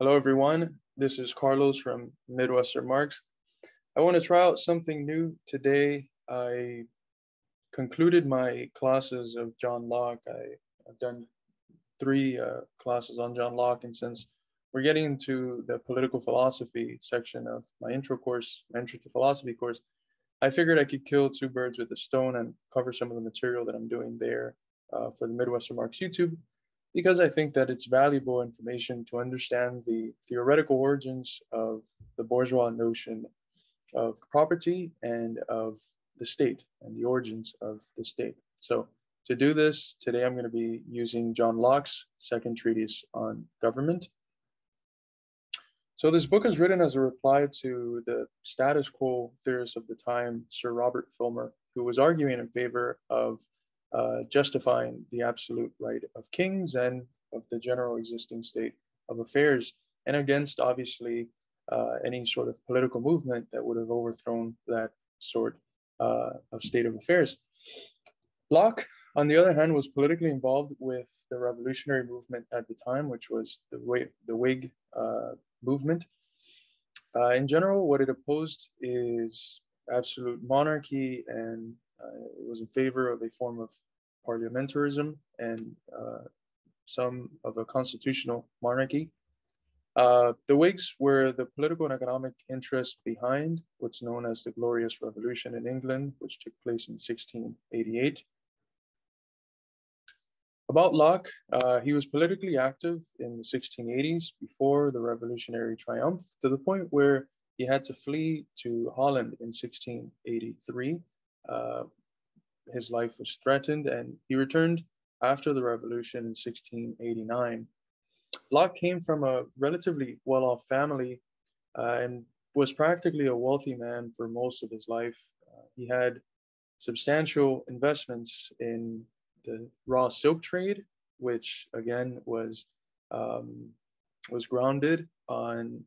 Hello, everyone. This is Carlos from Midwestern Marks. I want to try out something new today. I concluded my classes of John Locke. I've done three classes on John Locke, and since we're getting into the political philosophy section of my intro course, my intro to philosophy course, I figured I could kill two birds with a stone and cover some of the material that I'm doing there for the Midwestern Marks YouTube, because I think that it's valuable information to understand the theoretical origins of the bourgeois notion of property and of the state and the origins of the state. So to do this, today I'm going to be using John Locke's second treatise on government. So this book is written as a reply to the status quo theorist of the time, Sir Robert Filmer, who was arguing in favor of justifying the absolute right of kings and of the general existing state of affairs, and against, obviously, any sort of political movement that would have overthrown that sort of state of affairs. Locke, on the other hand, was politically involved with the revolutionary movement at the time, which was the Whig movement. In general, what it opposed is absolute monarchy, and it was in favor of a form of parliamentarism and some of a constitutional monarchy. The Whigs were the political and economic interest behind what's known as the Glorious Revolution in England, which took place in 1688. About Locke, he was politically active in the 1680s before the revolutionary triumph, to the point where he had to flee to Holland in 1683. His life was threatened, and he returned after the revolution in 1689. Locke came from a relatively well-off family and was practically a wealthy man for most of his life. He had substantial investments in the raw silk trade, which again was grounded on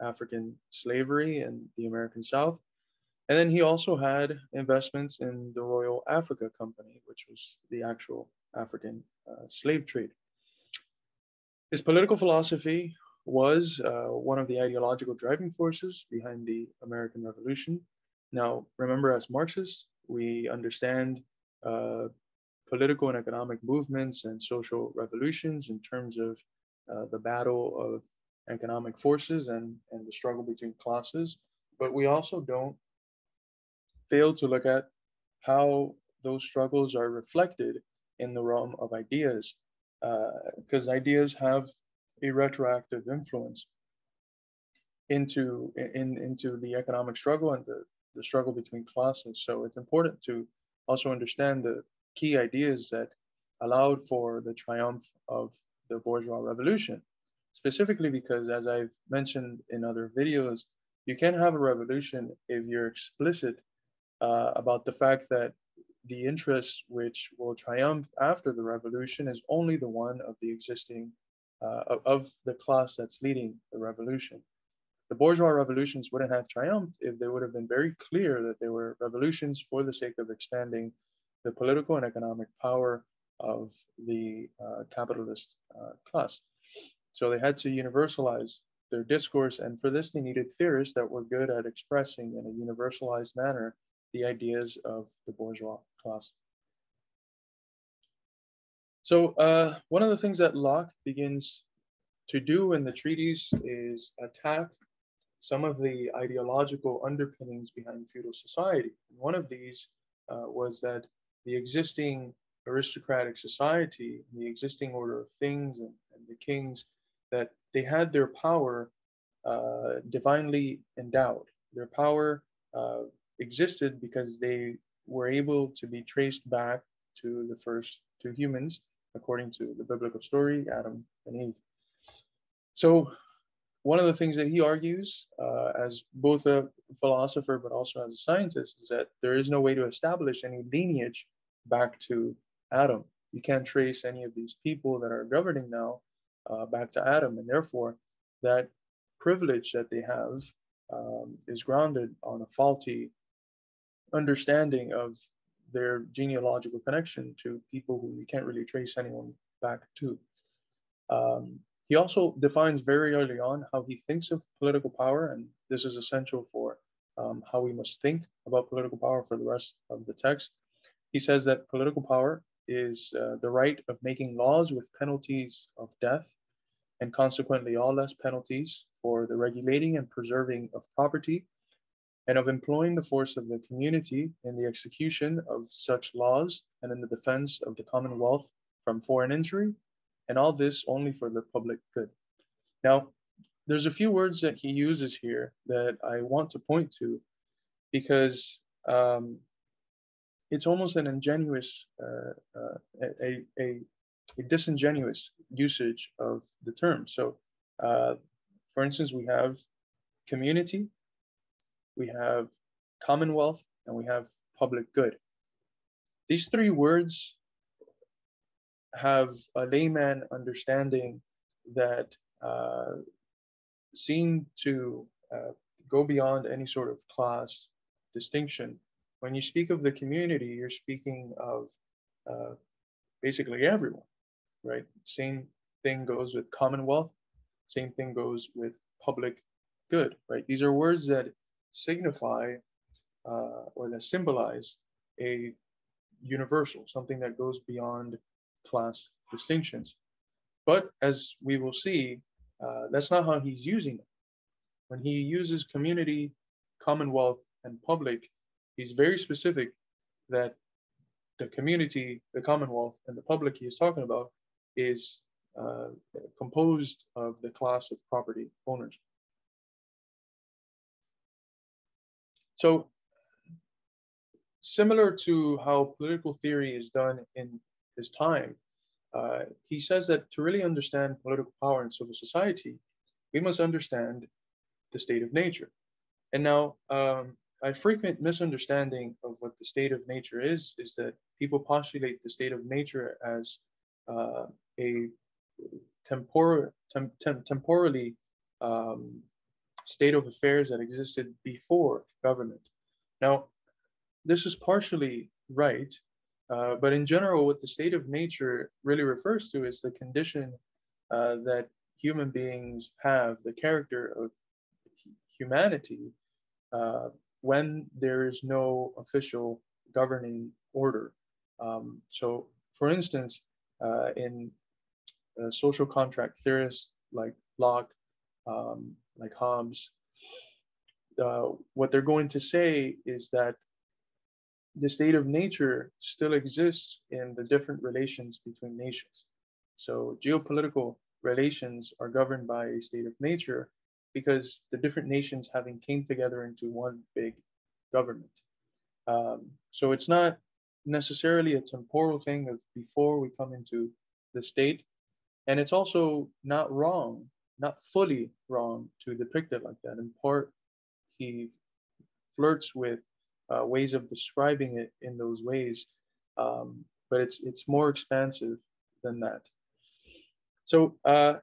African slavery in the American South. And then he also had investments in the Royal Africa Company, which was the actual African slave trade. His political philosophy was one of the ideological driving forces behind the American Revolution. Now, remember, as Marxists, we understand political and economic movements and social revolutions in terms of the battle of economic forces and the struggle between classes. But we also don't fail to look at how those struggles are reflected in the realm of ideas, because ideas have a retroactive influence into the economic struggle and the struggle between classes. So it's important to also understand the key ideas that allowed for the triumph of the bourgeois revolution, specifically because, as I've mentioned in other videos, you can have a revolution if you're explicit about the fact that the interest which will triumph after the revolution is only the one of the existing, of the class that's leading the revolution. The bourgeois revolutions wouldn't have triumphed if they would have been very clear that they were revolutions for the sake of expanding the political and economic power of the capitalist class. So they had to universalize their discourse, and for this they needed theorists that were good at expressing in a universalized manner the ideas of the bourgeois class. So one of the things that Locke begins to do in the treatise is attack some of the ideological underpinnings behind feudal society. One of these was that the existing aristocratic society, the existing order of things and the kings, that they had their power divinely endowed. Their power existed because they were able to be traced back to the first two humans, according to the biblical story, Adam and Eve. So one of the things that he argues as both a philosopher but also as a scientist is that there is no way to establish any lineage back to Adam. You can't trace any of these people that are governing now back to Adam, and therefore that privilege that they have is grounded on a faulty understanding of their genealogical connection to people who you can't really trace anyone back to. He also defines very early on how he thinks of political power, and this is essential for how we must think about political power for the rest of the text. He says that political power is the right of making laws with penalties of death, and consequently all less penalties for the regulating and preserving of property, and of employing the force of the community in the execution of such laws and in the defense of the commonwealth from foreign injury, and all this only for the public good. Now, there's a few words that he uses here that I want to point to because it's almost an ingenuous, a disingenuous usage of the term. So, for instance, we have community, we have commonwealth, and we have public good. These three words have a layman understanding that seem to go beyond any sort of class distinction. When you speak of the community, you're speaking of basically everyone, right? Same thing goes with commonwealth, same thing goes with public good, right? These are words that signify or that symbolize a universal, something that goes beyond class distinctions. But as we will see, that's not how he's using it. When he uses community, commonwealth, and public, he's very specific that the community, the commonwealth, and the public he is talking about is composed of the class of property owners. So, similar to how political theory is done in his time, he says that to really understand political power in civil society, we must understand the state of nature. And now, a frequent misunderstanding of what the state of nature is that people postulate the state of nature as a temporally state of affairs that existed before government. Now, this is partially right, but in general, what the state of nature really refers to is the condition that human beings have, the character of humanity, when there is no official governing order. So, for instance, in social contract theorists like Locke, like Hobbes, what they're going to say is that the state of nature still exists in the different relations between nations. So geopolitical relations are governed by a state of nature because the different nations having came together into one big government. So it's not necessarily a temporal thing of before we come into the state. And it's also not wrong, not fully wrong to depict it like that. In part, he flirts with ways of describing it in those ways, but it's more expansive than that. So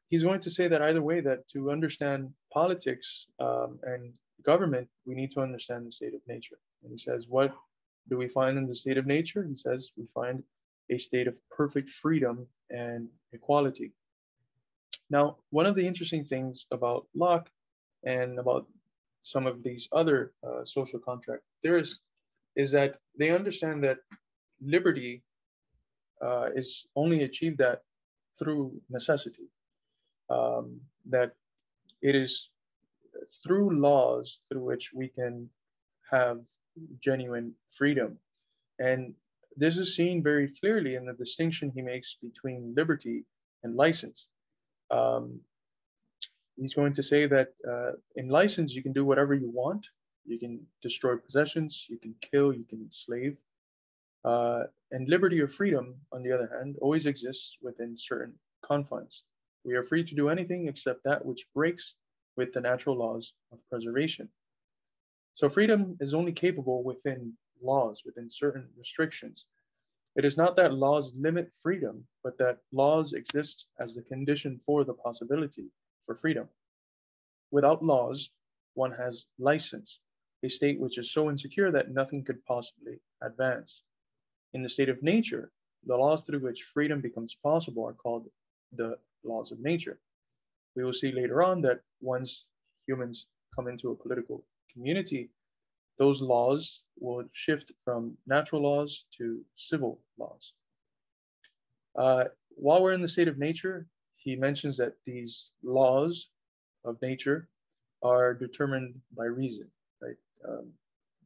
he's going to say that either way, that to understand politics and government, we need to understand the state of nature. And he says, what do we find in the state of nature? He says, we find a state of perfect freedom and equality. Now, one of the interesting things about Locke and about some of these other social contract theorists is that they understand that liberty is only achieved that through necessity, that it is through laws through which we can have genuine freedom. And this is seen very clearly in the distinction he makes between liberty and license. He's going to say that in license, you can do whatever you want. You can destroy possessions, you can kill, you can enslave. And liberty or freedom, on the other hand, always exists within certain confines. We are free to do anything except that which breaks with the natural laws of preservation. So freedom is only capable within laws, within certain restrictions. It is not that laws limit freedom, but that laws exist as the condition for the possibility for freedom. Without laws, one has license, a state which is so insecure that nothing could possibly advance. In the state of nature, the laws through which freedom becomes possible are called the laws of nature. we will see later on that once humans come into a political community, those laws will shift from natural laws to civil laws. While we're in the state of nature, he mentions that these laws of nature are determined by reason, right?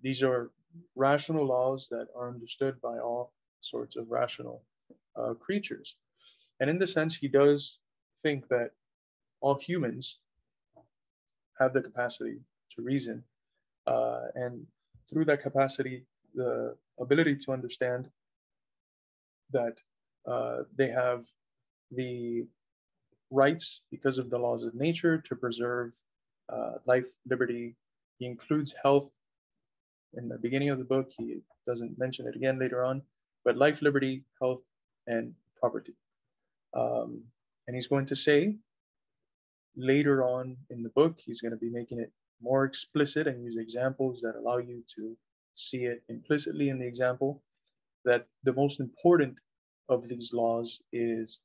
These are rational laws that are understood by all sorts of rational creatures. And in this sense, he does think that all humans have the capacity to reason. And through that capacity, the ability to understand that they have the rights because of the laws of nature to preserve life, liberty. He includes health in the beginning of the book. He doesn't mention it again later on, but life, liberty, health, and property. And he's going to say later on in the book, he's going to be making it more explicit and use examples that allow you to see it implicitly in the example, that the most important of these laws is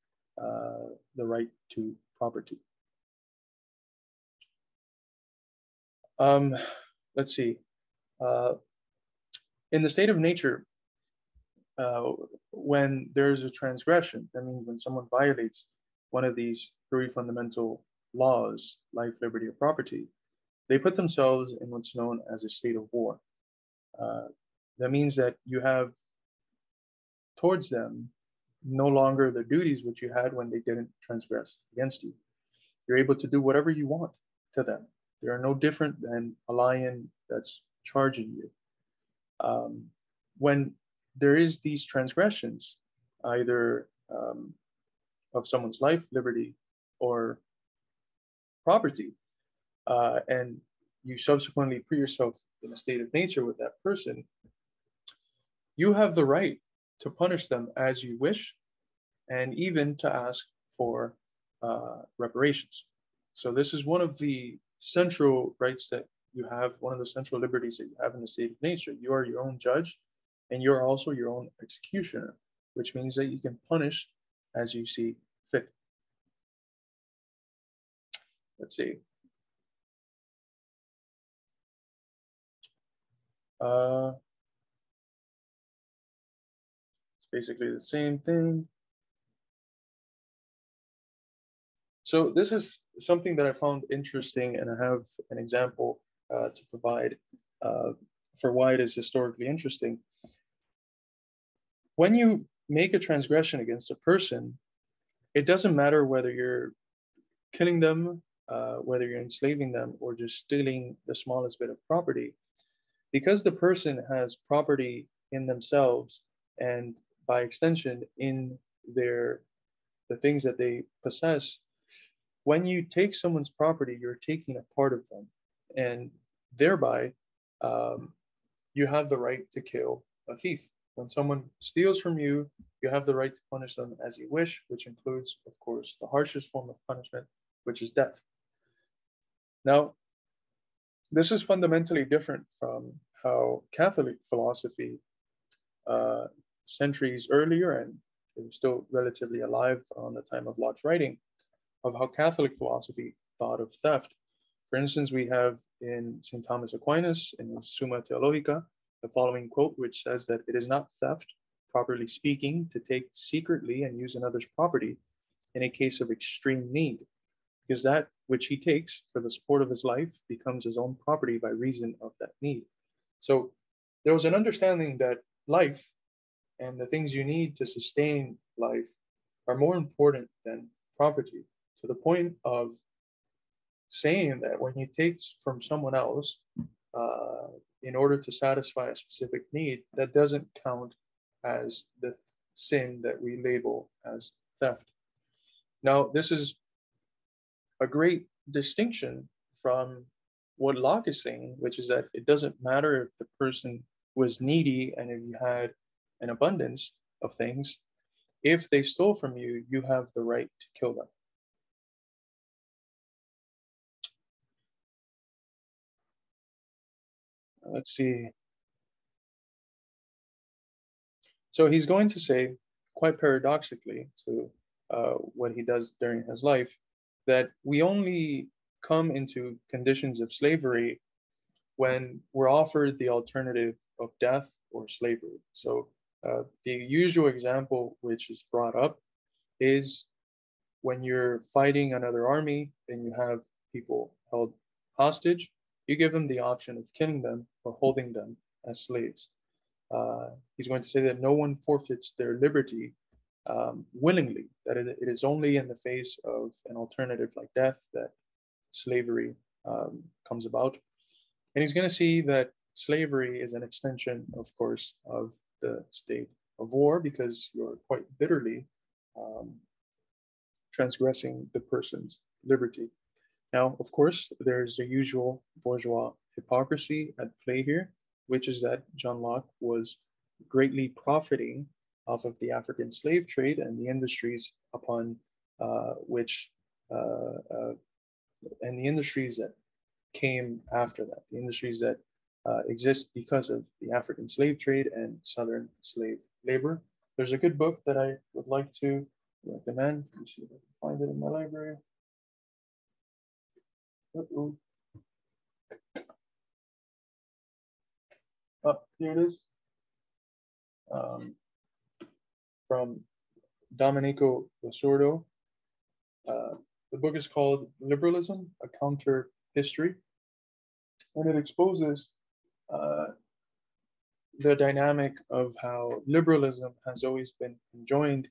the right to property. Let's see. In the state of nature, when there's a transgression, that means when someone violates one of these three fundamental laws, life, liberty, or property, they put themselves in what's known as a state of war. That means that you have towards them no longer the duties which you had when they didn't transgress against you. You're able to do whatever you want to them. They are no different than a lion that's charging you. When there is these transgressions, either of someone's life, liberty, or property, and you subsequently put yourself in a state of nature with that person, you have the right to punish them as you wish, and even to ask for reparations. So this is one of the central rights that you have, one of the central liberties that you have in the state of nature. You are your own judge, and you're also your own executioner, which means that you can punish as you see fit. Let's see. It's basically the same thing. So this is something that I found interesting, and I have an example to provide for why it is historically interesting. When you make a transgression against a person, it doesn't matter whether you're killing them, whether you're enslaving them, or just stealing the smallest bit of property. Because the person has property in themselves, and by extension in the things that they possess, when you take someone's property, you're taking a part of them, and thereby you have the right to kill a thief. When someone steals from you, you have the right to punish them as you wish, which includes, of course, the harshest form of punishment, which is death. Now, this is fundamentally different from how Catholic philosophy, centuries earlier, and it was still relatively alive on the time of Locke's writing, of how Catholic philosophy thought of theft. For instance, we have in St. Thomas Aquinas, in his Summa Theologica, the following quote, which says that it is not theft, properly speaking, to take secretly and use another's property in a case of extreme need, because that which he takes for the support of his life becomes his own property by reason of that need. So there was an understanding that life and the things you need to sustain life are more important than property, to the point of saying that when you take from someone else in order to satisfy a specific need, that doesn't count as the sin that we label as theft. Now, this is a great distinction from what Locke is saying, which is that it doesn't matter if the person was needy and if you had an abundance of things. If they stole from you, you have the right to kill them. Let's see. So he's going to say, quite paradoxically to what he does during his life, that we only come into conditions of slavery when we're offered the alternative of death or slavery. So the usual example which is brought up is when you're fighting another army and you have people held hostage, you give them the option of killing them or holding them as slaves. He's going to say that no one forfeits their liberty willingly, that it is only in the face of an alternative like death that slavery comes about. And he's going to see that slavery is an extension, of course, of the state of war, because you're quite bitterly transgressing the person's liberty. Now, of course, there's the usual bourgeois hypocrisy at play here, which is that John Locke was greatly profiting off of the African slave trade and the industries upon which, and the industries that came after that, the industries that exist because of the African slave trade and Southern slave labor. There's a good book that I would like to recommend. Let me see if I can find it in my library. Uh-oh. Oh, here it is. From Domenico Lasordo. The book is called Liberalism, A Counter History, and it exposes the dynamic of how liberalism has always been enjoined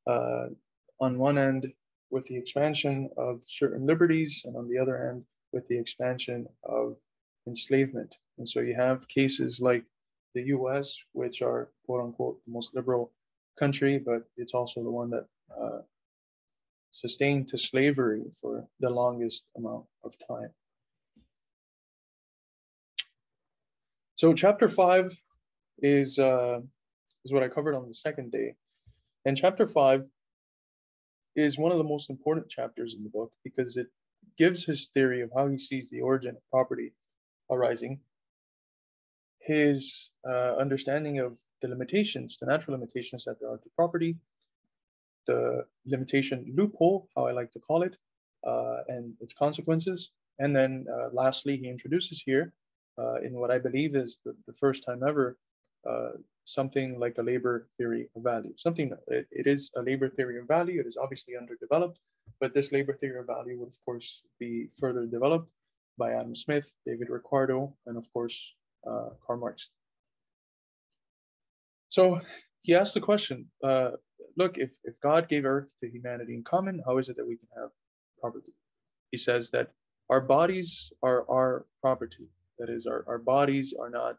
on one end with the expansion of certain liberties, and on the other end with the expansion of enslavement. And so you have cases like the US, which are quote unquote the most liberal country, but it's also the one that sustained to slavery for the longest amount of time. So chapter 5 is what I covered on the second day. And chapter 5 is one of the most important chapters in the book because it gives his theory of how he sees the origin of property arising, his understanding of the limitations, the natural limitations that there are to property, the limitation loophole, how I like to call it, and its consequences. And then lastly, he introduces here, in what I believe is the first time ever, something like a labor theory of value. It is a labor theory of value. It is obviously underdeveloped, but this labor theory of value would, of course, be further developed by Adam Smith, David Ricardo, and of course, Karl Marx. So he asked the question, look, if God gave earth to humanity in common, how is it that we can have property? He says that our bodies are our property. That is, our bodies are not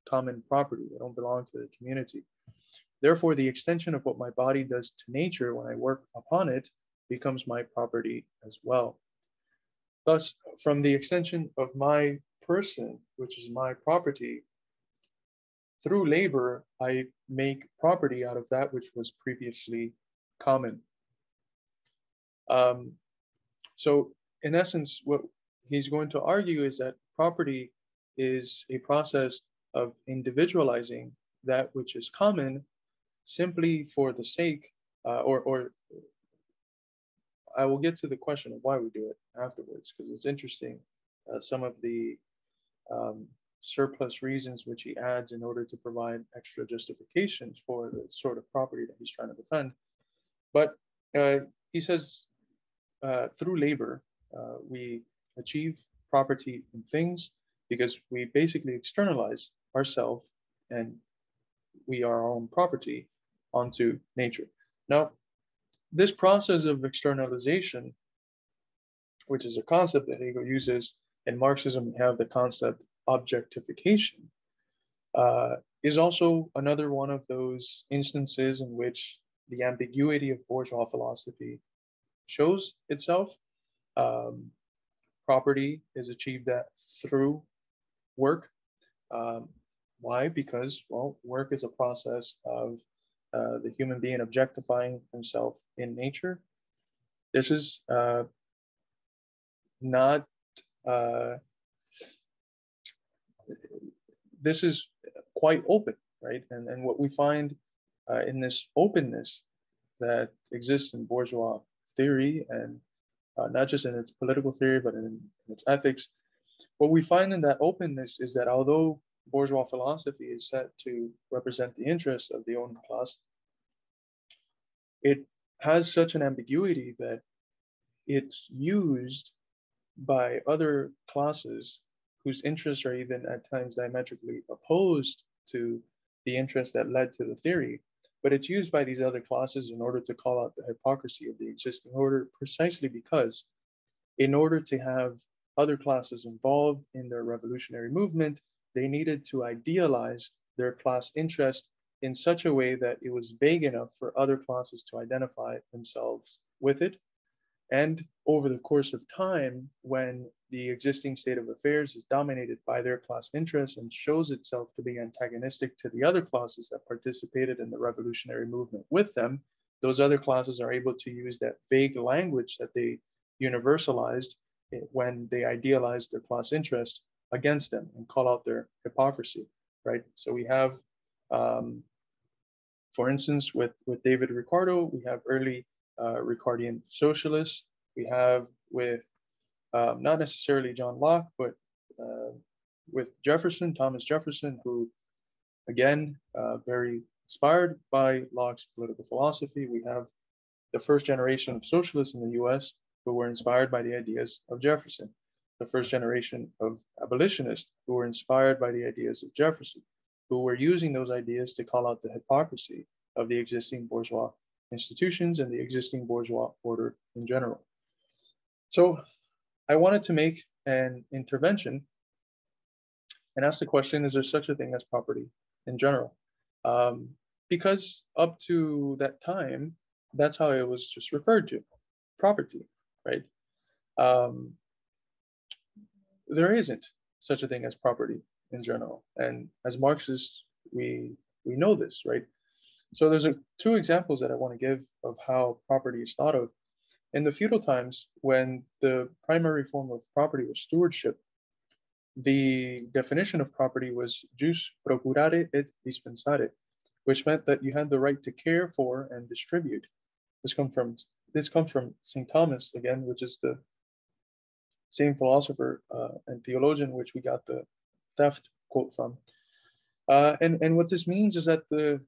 common property. They don't belong to the community. Therefore, the extension of what my body does to nature when I work upon it becomes my property as well. Thus, from the extension of my person, which is my property, through labor, I make property out of that which was previously common. So in essence, what he's going to argue is that property is a process of individualizing that which is common simply for the sake, or I will get to the question of why we do it afterwards, because it's interesting, some of the surplus reasons which he adds in order to provide extra justifications for the sort of property that he's trying to defend. But he says through labor, we achieve property in things because we basically externalize ourselves and we are our own property onto nature. Now, this process of externalization, which is a concept that Hegel uses in Marxism, we have the concept objectification, is also another one of those instances in which the ambiguity of bourgeois philosophy shows itself. Property is achieved through work. Why? Because, well, work is a process of the human being objectifying himself in nature. This is not, this is quite open, right? And what we find in this openness that exists in bourgeois theory and not just in its political theory, but in its ethics. What we find in that openness is that although bourgeois philosophy is set to represent the interests of the owning class, it has such an ambiguity that it's used by other classes whose interests are even at times diametrically opposed to the interests that led to the theory. But it's used by these other classes in order to call out the hypocrisy of the existing order, precisely because in order to have other classes involved in their revolutionary movement, they needed to idealize their class interest in such a way that it was vague enough for other classes to identify themselves with it. And over the course of time, when the existing state of affairs is dominated by their class interests and shows itself to be antagonistic to the other classes that participated in the revolutionary movement with them, those other classes are able to use that vague language that they universalized when they idealized their class interest against them and call out their hypocrisy, right? So we have, for instance, with David Ricardo, we have early Ricardian socialists. We have with not necessarily John Locke, but with Jefferson, Thomas Jefferson, who again, very inspired by Locke's political philosophy. We have the first generation of socialists in the US who were inspired by the ideas of Jefferson, the first generation of abolitionists who were inspired by the ideas of Jefferson, who were using those ideas to call out the hypocrisy of the existing bourgeois institutions and the existing bourgeois order in general. So I wanted to make an intervention and ask the question, is there such a thing as property in general? Because up to that time, that's how it was just referred to, property, right? There isn't such a thing as property in general. And as Marxists, we know this, right? So there's two examples that I want to give of how property is thought of. In the feudal times, when the primary form of property was stewardship, the definition of property was jus procurare et dispensare, which meant that you had the right to care for and distribute. This comes from St. Thomas again, which is the same philosopher and theologian which we got the theft quote from. And what this means is that the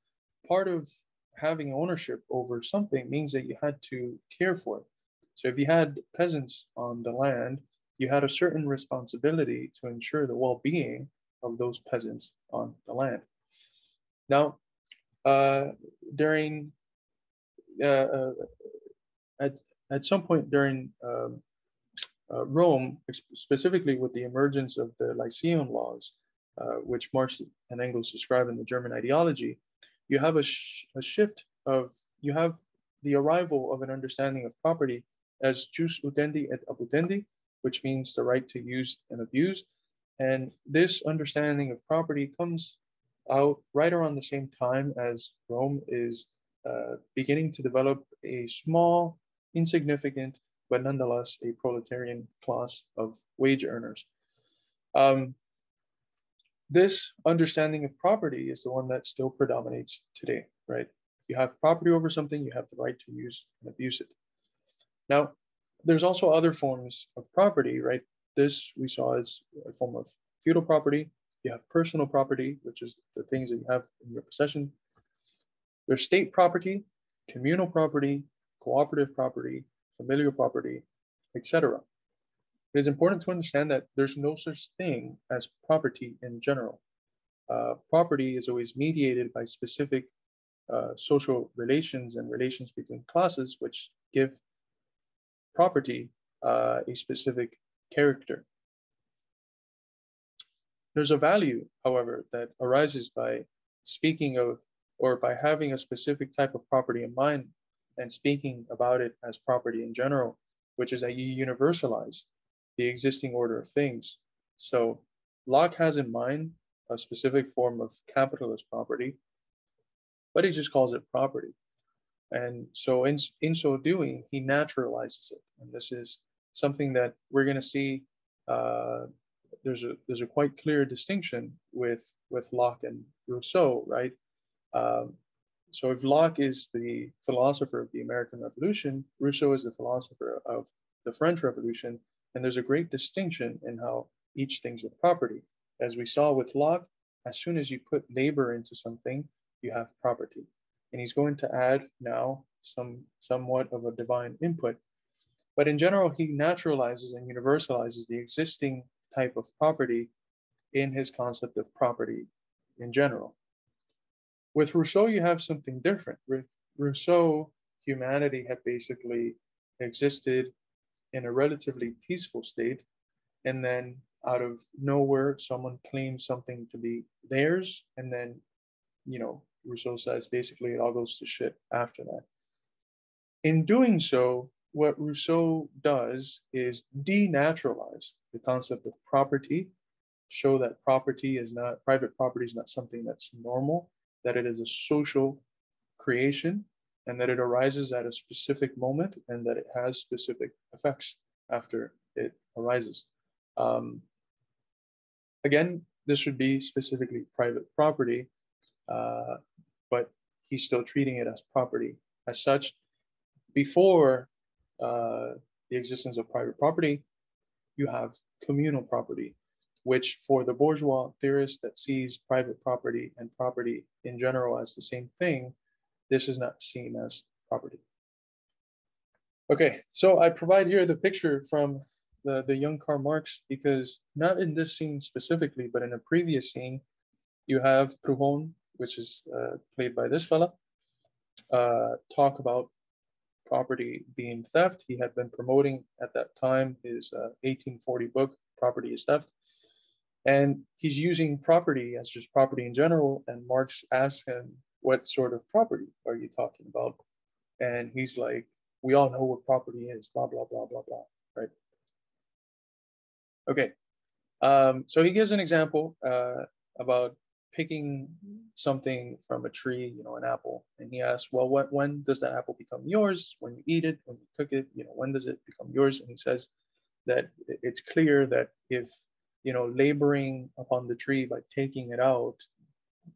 part of having ownership over something means that you had to care for it. So if you had peasants on the land, you had a certain responsibility to ensure the well-being of those peasants on the land. Now, during at some point during Rome, specifically with the emergence of the Lyceum laws, which Marx and Engels describe in the German ideology, you have a shift of, you have the arrival of an understanding of property as jus utendi et abutendi, which means the right to use and abuse. And this understanding of property comes out right around the same time as Rome is beginning to develop a small, insignificant, but nonetheless a proletarian class of wage earners. This understanding of property is the one that still predominates today, right? If you have property over something, you have the right to use and abuse it. Now, there's also other forms of property, right? This we saw as a form of feudal property. You have personal property, which is the things that you have in your possession. There's state property, communal property, cooperative property, familial property, etc. It is important to understand that there's no such thing as property in general. Property is always mediated by specific social relations and relations between classes, which give property a specific character. There's a value, however, that arises by speaking of, or by having a specific type of property in mind and speaking about it as property in general, which is that you universalize the existing order of things. So Locke has in mind a specific form of capitalist property, but he just calls it property. And so in so doing, he naturalizes it. And this is something that we're going to see. There's a quite clear distinction with Locke and Rousseau, right? So if Locke is the philosopher of the American Revolution, Rousseau is the philosopher of the French Revolution, and there's a great distinction in how each thing's a property. As we saw with Locke, as soon as you put labor into something, you have property. And he's going to add now somewhat of a divine input. But in general, he naturalizes and universalizes the existing type of property in his concept of property in general. With Rousseau, you have something different. With Rousseau, humanity had basically existed in a relatively peaceful state, and then out of nowhere, someone claims something to be theirs, and then, Rousseau says basically it all goes to shit after that. In doing so, what Rousseau does is denaturalize the concept of property, show that private property is not something that's normal, that it is a social creation, and that it arises at a specific moment, and that it has specific effects after it arises. Again, this would be specifically private property, but he's still treating it as property. As such, before the existence of private property, you have communal property, which for the bourgeois theorist that sees private property and property in general as the same thing, this is not seen as property. Okay, so I provide here the picture from the young Karl Marx, because not in this scene specifically, but in a previous scene, you have Patron, which is played by this fella, talk about property being theft. He had been promoting at that time his 1840 book, Property is Theft. And he's using property as just property in general. And Marx asks him, what sort of property are you talking about? And he's like, we all know what property is, blah, blah, blah, blah, blah, right? Okay, so he gives an example about picking something from a tree, an apple. And he asks, well, when does that apple become yours? When you eat it, when you cook it, when does it become yours? And he says that it's clear that if, laboring upon the tree by taking it out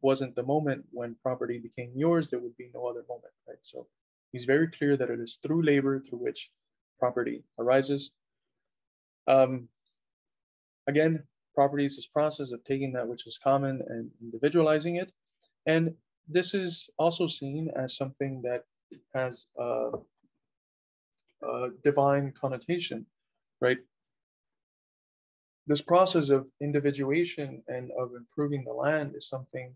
wasn't the moment when property became yours, there would be no other moment, right? So he's very clear that it is through labor through which property arises. Again, property is this process of taking that which is common and individualizing it. And this is also seen as something that has a divine connotation, right? This process of individuation and of improving the land is something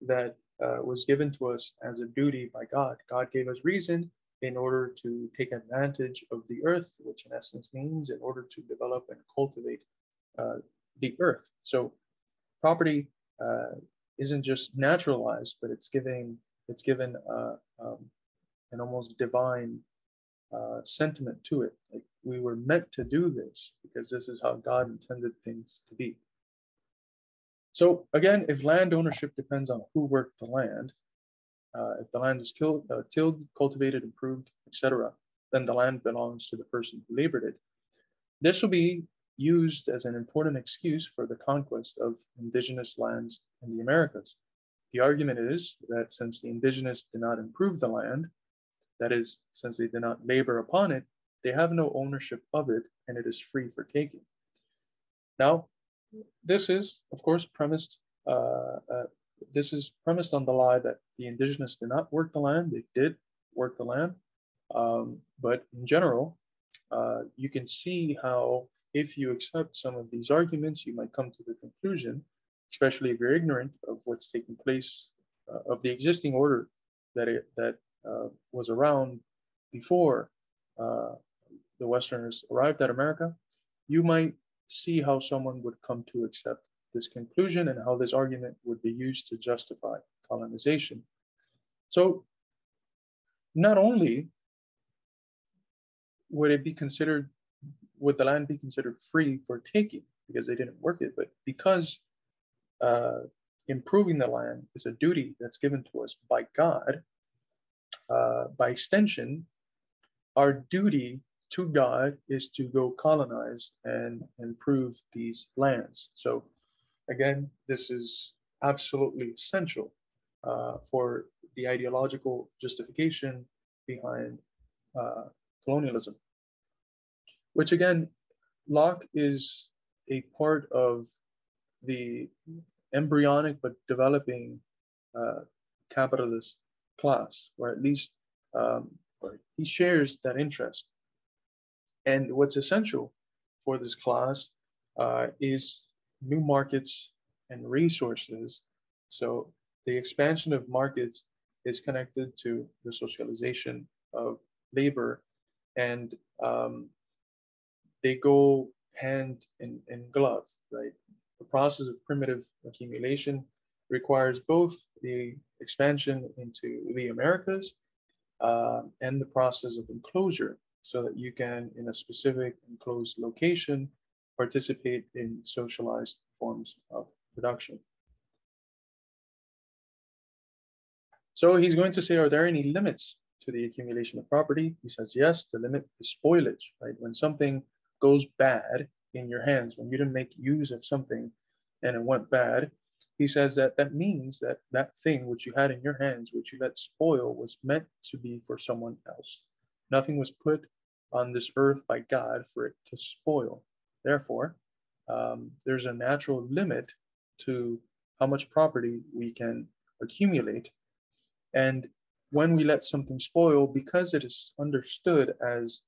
that was given to us as a duty by God. God gave us reason in order to take advantage of the earth, which in essence means in order to develop and cultivate the earth. So property isn't just naturalized, but it's given an almost divine sentiment to it. Like we were meant to do this because this is how God intended things to be. So again, if land ownership depends on who worked the land, if the land is tilled, cultivated, improved, etc., then the land belongs to the person who labored it. This will be used as an important excuse for the conquest of indigenous lands in the Americas. The argument is that since the indigenous did not improve the land, that is, since they did not labor upon it, they have no ownership of it, and it is free for taking. Now, this is, of course, premised on the lie that the indigenous did not work the land. They did work the land, but in general, you can see how if you accept some of these arguments, you might come to the conclusion, especially if you're ignorant of what's taking place, of the existing order that was around before the Westerners arrived at America, you might see how someone would come to accept this conclusion and how this argument would be used to justify colonization. So not only would the land be considered free for taking because they didn't work it, but because improving the land is a duty that's given to us by God, by extension, our duty to God is to go colonize and improve these lands. So again, this is absolutely essential for the ideological justification behind colonialism. which again, Locke is a part of the embryonic but developing capitalist class, or at least or he shares that interest. And what's essential for this class is new markets and resources. So the expansion of markets is connected to the socialization of labor, and they go hand in glove, right? The process of primitive accumulation requires both the expansion into the Americas and the process of enclosure, so that you can, in a specific enclosed location, participate in socialized forms of production. So he's going to say, are there any limits to the accumulation of property? He says, yes, the limit is spoilage, right? When something goes bad in your hands, when you didn't make use of something and it went bad, he says that that means that that thing which you had in your hands, which you let spoil, was meant to be for someone else. Nothing was put on this earth by God for it to spoil. Therefore, there's a natural limit to how much property we can accumulate. And when we let something spoil, because it is understood as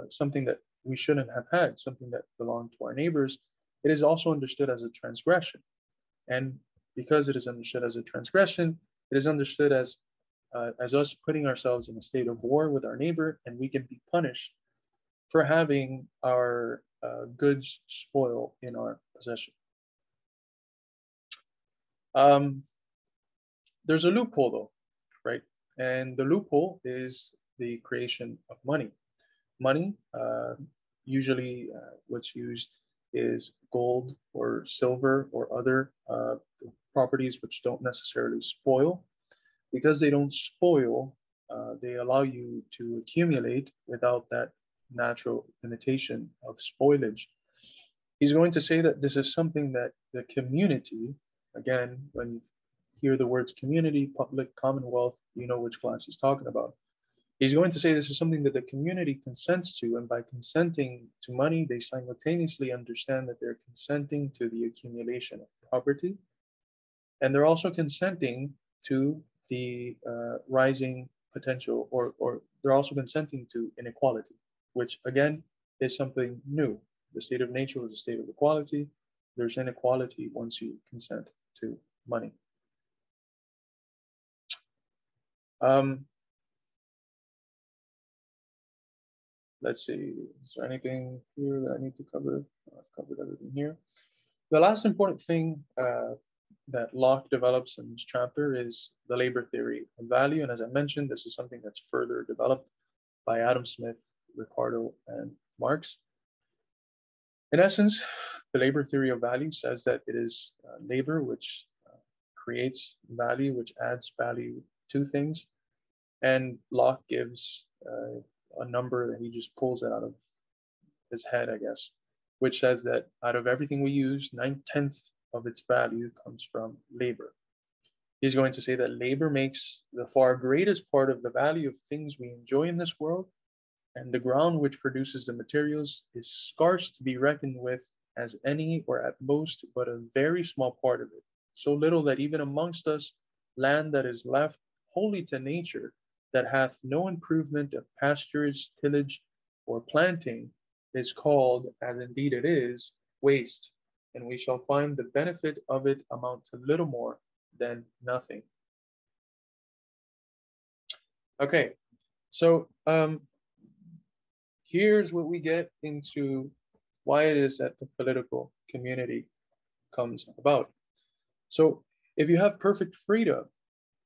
something that we shouldn't have had, something that belonged to our neighbors, it is also understood as a transgression. And because it is understood as a transgression, it is understood as us putting ourselves in a state of war with our neighbor, and we can be punished for having our goods spoil in our possession. There's a loophole though, right? And the loophole is the creation of money. Money, usually what's used is gold or silver or other properties which don't necessarily spoil. Because they don't spoil, they allow you to accumulate without that natural limitation of spoilage. He's going to say that this is something that the community, again, when you hear the words community, public, commonwealth, you know which class he's talking about. He's going to say this is something that the community consents to, and by consenting to money, they simultaneously understand that they're consenting to the accumulation of property, and they're also consenting to the rising potential, or they're also consenting to inequality, which again is something new. The state of nature is a state of equality. There's inequality once you consent to money. Let's see, is there anything here that I need to cover? I've covered everything here. The last important thing that Locke develops in this chapter is the labor theory of value. And as I mentioned, this is something that's further developed by Adam Smith, Ricardo, and Marx. In essence, the labor theory of value says that it is labor which creates value, which adds value to things. And Locke gives a number that he just pulls out of his head, I guess, which says that out of everything we use, 9/10 of its value comes from labor. He's going to say that labor makes the far greatest part of the value of things we enjoy in this world, and the ground which produces the materials is scarce to be reckoned with as any or at most but a very small part of it, so little that even amongst us land that is left wholly to nature, that hath no improvement of pasturage, tillage, or planting, is called, as indeed it is, waste, and we shall find the benefit of it amount to little more than nothing. Okay, so here's what we get into why it is that the political community comes about. So if you have perfect freedom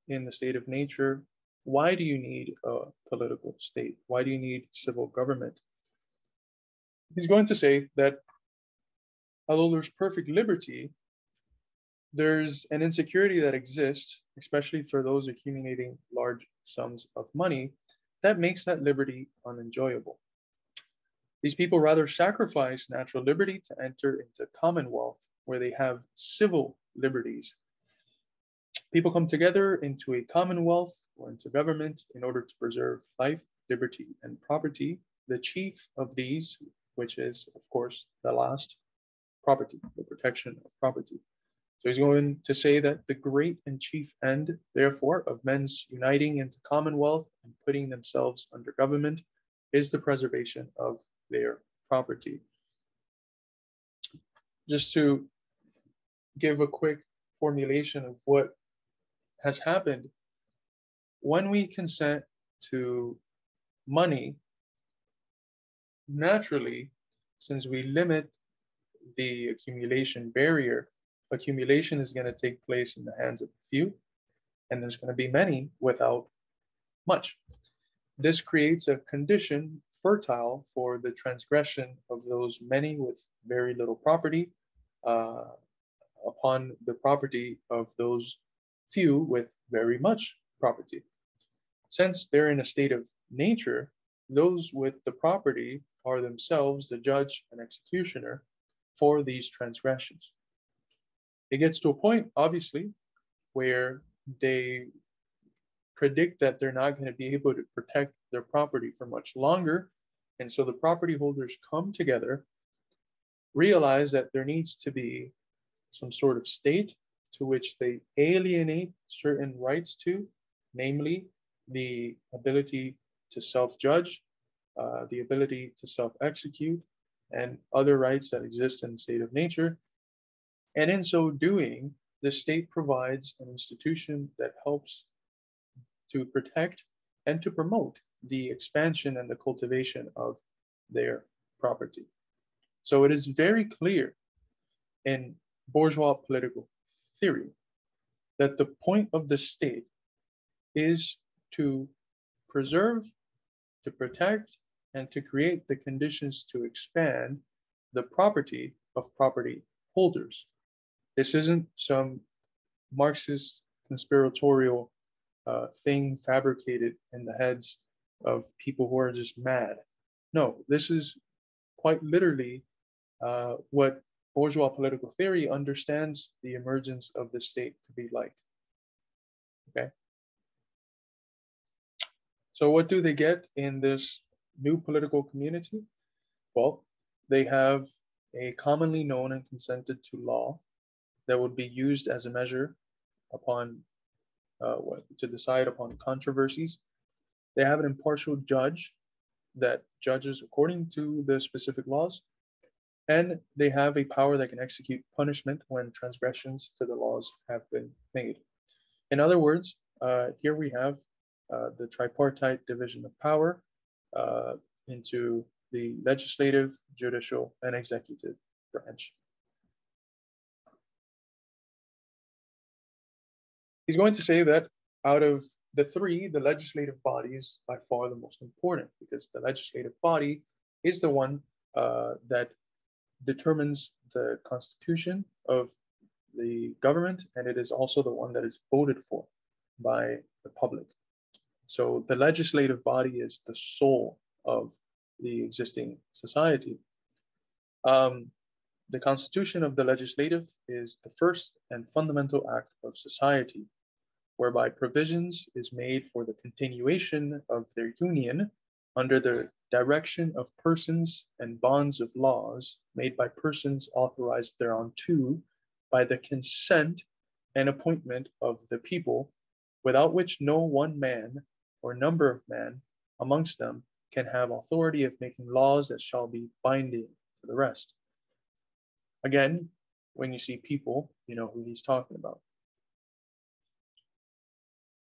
in the state of nature, why do you need a political state? Why do you need civil government? He's going to say that although there's perfect liberty, there's an insecurity that exists, especially for those accumulating large sums of money, that makes that liberty unenjoyable. These people rather sacrifice natural liberty to enter into commonwealth, where they have civil liberties. People come together into a commonwealth or into government in order to preserve life, liberty, and property, the chief of these, which is, of course, the last, property, the protection of property. So he's going to say that the great and chief end, therefore, of men's uniting into commonwealth and putting themselves under government is the preservation of their property. Just to give a quick formulation of what has happened, when we consent to money, naturally, since we limit the accumulation barrier, accumulation is going to take place in the hands of a few, and there's going to be many without much. This creates a condition fertile for the transgression of those many with very little property upon the property of those few with very much property. Since they're in a state of nature, those with the property are themselves the judge and executioner for these transgressions. It gets to a point, obviously, where they predict that they're not going to be able to protect their property for much longer. And so the property holders come together, realize that there needs to be some sort of state to which they alienate certain rights to, namely the ability to self-judge, the ability to self-execute, and other rights that exist in the state of nature. And in so doing, the state provides an institution that helps to protect and to promote the expansion and the cultivation of their property. So it is very clear in bourgeois political theory that the point of the state is to preserve, to protect, and to create the conditions to expand the property of property holders. This isn't some Marxist conspiratorial thing fabricated in the heads of people who are just mad. No, this is quite literally what bourgeois political theory understands the emergence of the state to be like. Okay. So what do they get in this new political community? Well, they have a commonly known and consented to law that would be used as a measure upon to decide upon controversies. They have an impartial judge that judges according to the specific laws, and they have a power that can execute punishment when transgressions to the laws have been made. In other words, here we have the tripartite division of power into the legislative, judicial, and executive branch. He's going to say that out of the three, the legislative body is by far the most important, because the legislative body is the one that determines the constitution of the government, and it is also the one that is voted for by the public. So the legislative body is the soul of the existing society. The constitution of the legislative is the first and fundamental act of society, whereby provisions is made for the continuation of their union under the direction of persons and bonds of laws made by persons authorized thereunto by the consent and appointment of the people, without which no one man or number of men amongst them can have authority of making laws that shall be binding to the rest. Again, when you see people, you know who he's talking about.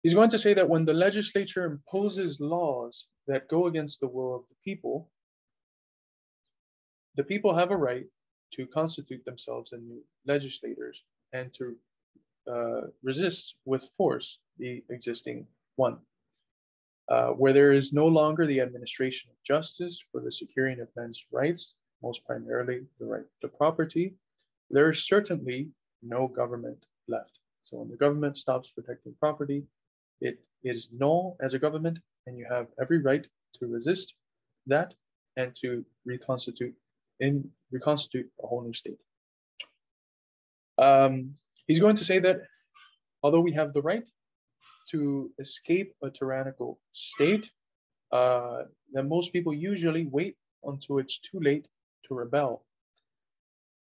He's going to say that when the legislature imposes laws that go against the will of the people have a right to constitute themselves in new legislators and to resist with force the existing one. Where there is no longer the administration of justice for the securing of men's rights, most primarily the right to property, there is certainly no government left. So when the government stops protecting property, it is null as a government, and you have every right to resist that and to reconstitute a whole new state. He's going to say that although we have the right to escape a tyrannical state, that most people usually wait until it's too late to rebel.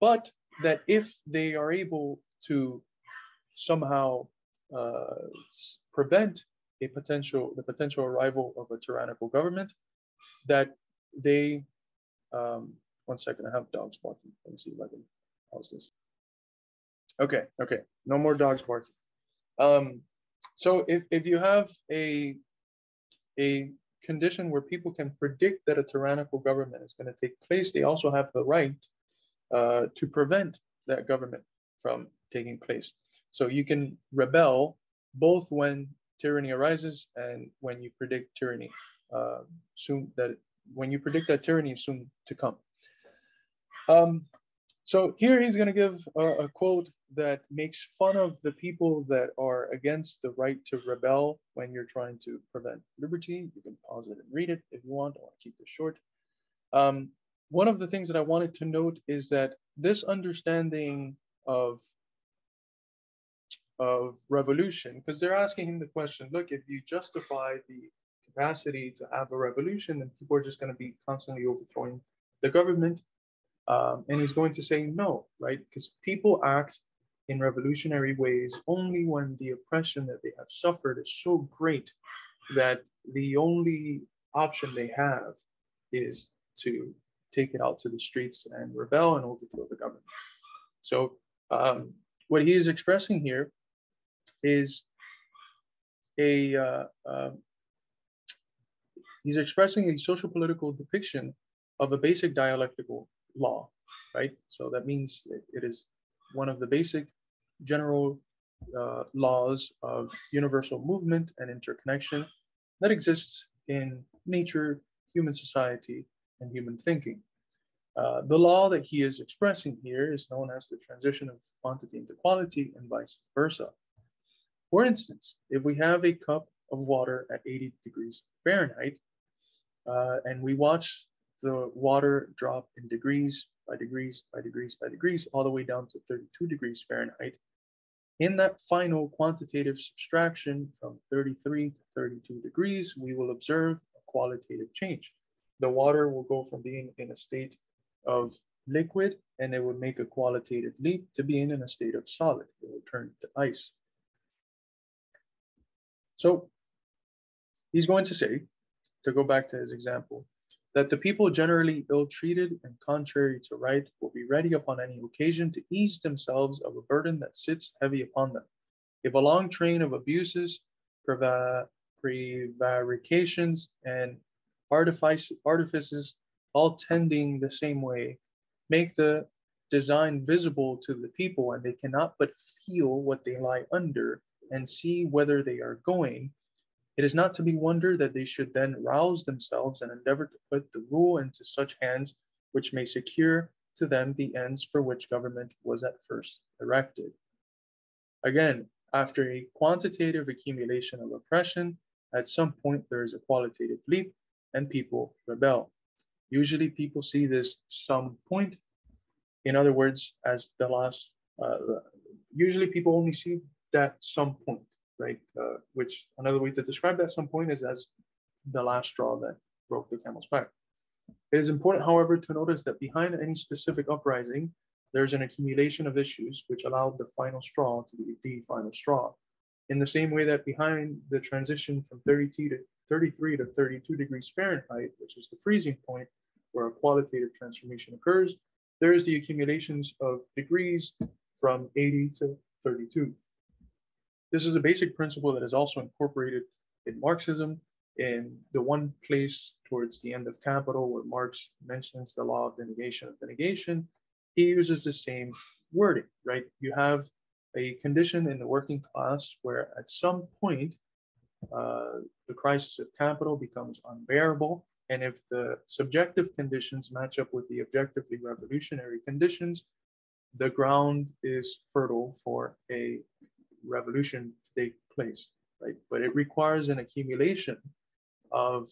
But that if they are able to somehow prevent the potential arrival of a tyrannical government, that they, one second, I have dogs barking. Let me see if I can pause this. Okay, no more dogs barking. So if you have a condition where people can predict that a tyrannical government is going to take place, they also have the right to prevent that government from taking place. So you can rebel both when tyranny arises and when you predict tyranny when you predict that tyranny is soon to come. So here he's going to give a quote that makes fun of the people that are against the right to rebel when you're trying to prevent liberty. You can pause it and read it if you want. I want to keep this short. One of the things that I wanted to note is that this understanding of revolution, because they're asking him the question, look, if you justify the capacity to have a revolution, then people are just going to be constantly overthrowing the government. And he's going to say no, right? Because people act in revolutionary ways only when the oppression that they have suffered is so great that the only option they have is to take it out to the streets and rebel and overthrow the government. So what he is expressing here is he's expressing a social political depiction of a basic dialectical law, right? So that means it is one of the basic general laws of universal movement and interconnection that exists in nature, human society, and human thinking. The law that he is expressing here is known as the transition of quantity into quality and vice versa. For instance, if we have a cup of water at 80 degrees Fahrenheit, and we watch the water drop in degrees by degrees by degrees by degrees, all the way down to 32 degrees Fahrenheit, in that final quantitative subtraction from 33 to 32 degrees, we will observe a qualitative change. The water will go from being in a state of liquid, and it would make a qualitative leap to being in a state of solid. It will turn to ice. So he's going to say, to go back to his example, that the people generally ill-treated and contrary to right will be ready upon any occasion to ease themselves of a burden that sits heavy upon them. If a long train of abuses, prevarications, and artifices, all tending the same way, make the design visible to the people, and they cannot but feel what they lie under and see whither they are going, it is not to be wondered that they should then rouse themselves and endeavor to put the rule into such hands which may secure to them the ends for which government was at first erected. Again, after a quantitative accumulation of oppression, at some point there is a qualitative leap and people rebel. Usually people see this some point, in other words, as the last, usually people only see that some point, right? Which another way to describe that some point is as the last straw that broke the camel's back. It is important, however, to notice that behind any specific uprising, there's an accumulation of issues which allowed the final straw to be the final straw. In the same way that behind the transition from 33 to 32 degrees Fahrenheit, which is the freezing point where a qualitative transformation occurs, there is the accumulations of degrees from 80 to 32. This is a basic principle that is also incorporated in Marxism, in the one place towards the end of Capital where Marx mentions the law of the negation of the negation. He uses the same wording, right? You have a condition in the working class where at some point the crisis of capital becomes unbearable, and if the subjective conditions match up with the objectively revolutionary conditions, the ground is fertile for a revolution to take place, right? But it requires an accumulation of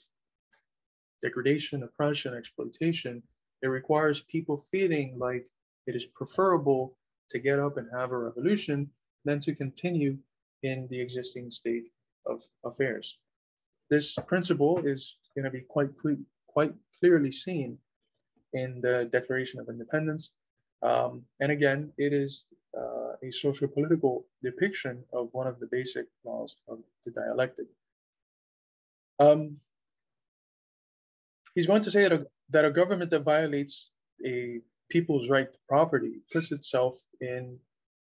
degradation, oppression, exploitation. It requires people feeling like it is preferable to get up and have a revolution than to continue in the existing state of affairs. This principle is going to be quite clearly seen in the Declaration of Independence. And again, it is a socio-political depiction of one of the basic laws of the dialectic. He's going to say that a government that violates a people's right to property puts itself in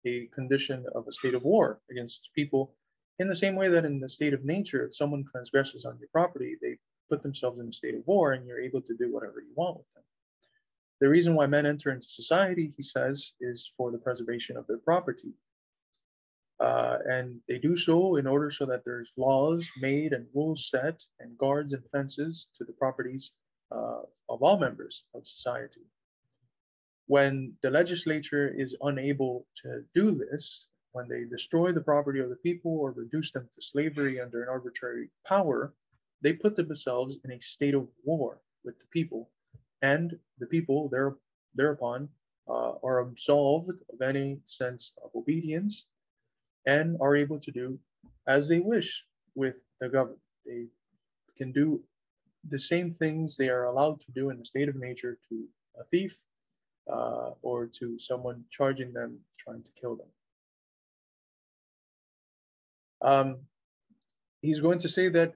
a condition of a state of war against its people, in the same way that in the state of nature, if someone transgresses on your property, they put themselves in a state of war and you're able to do whatever you want with them. The reason why men enter into society, he says, is for the preservation of their property. And they do so in order so that there's laws made and rules set and guards and fences to the properties of all members of society. When the legislature is unable to do this, when they destroy the property of the people or reduce them to slavery under an arbitrary power, they put themselves in a state of war with the people. And the people thereupon are absolved of any sense of obedience and are able to do as they wish with the government. They can do the same things they are allowed to do in the state of nature to a thief or to someone charging them, trying to kill them. He's going to say that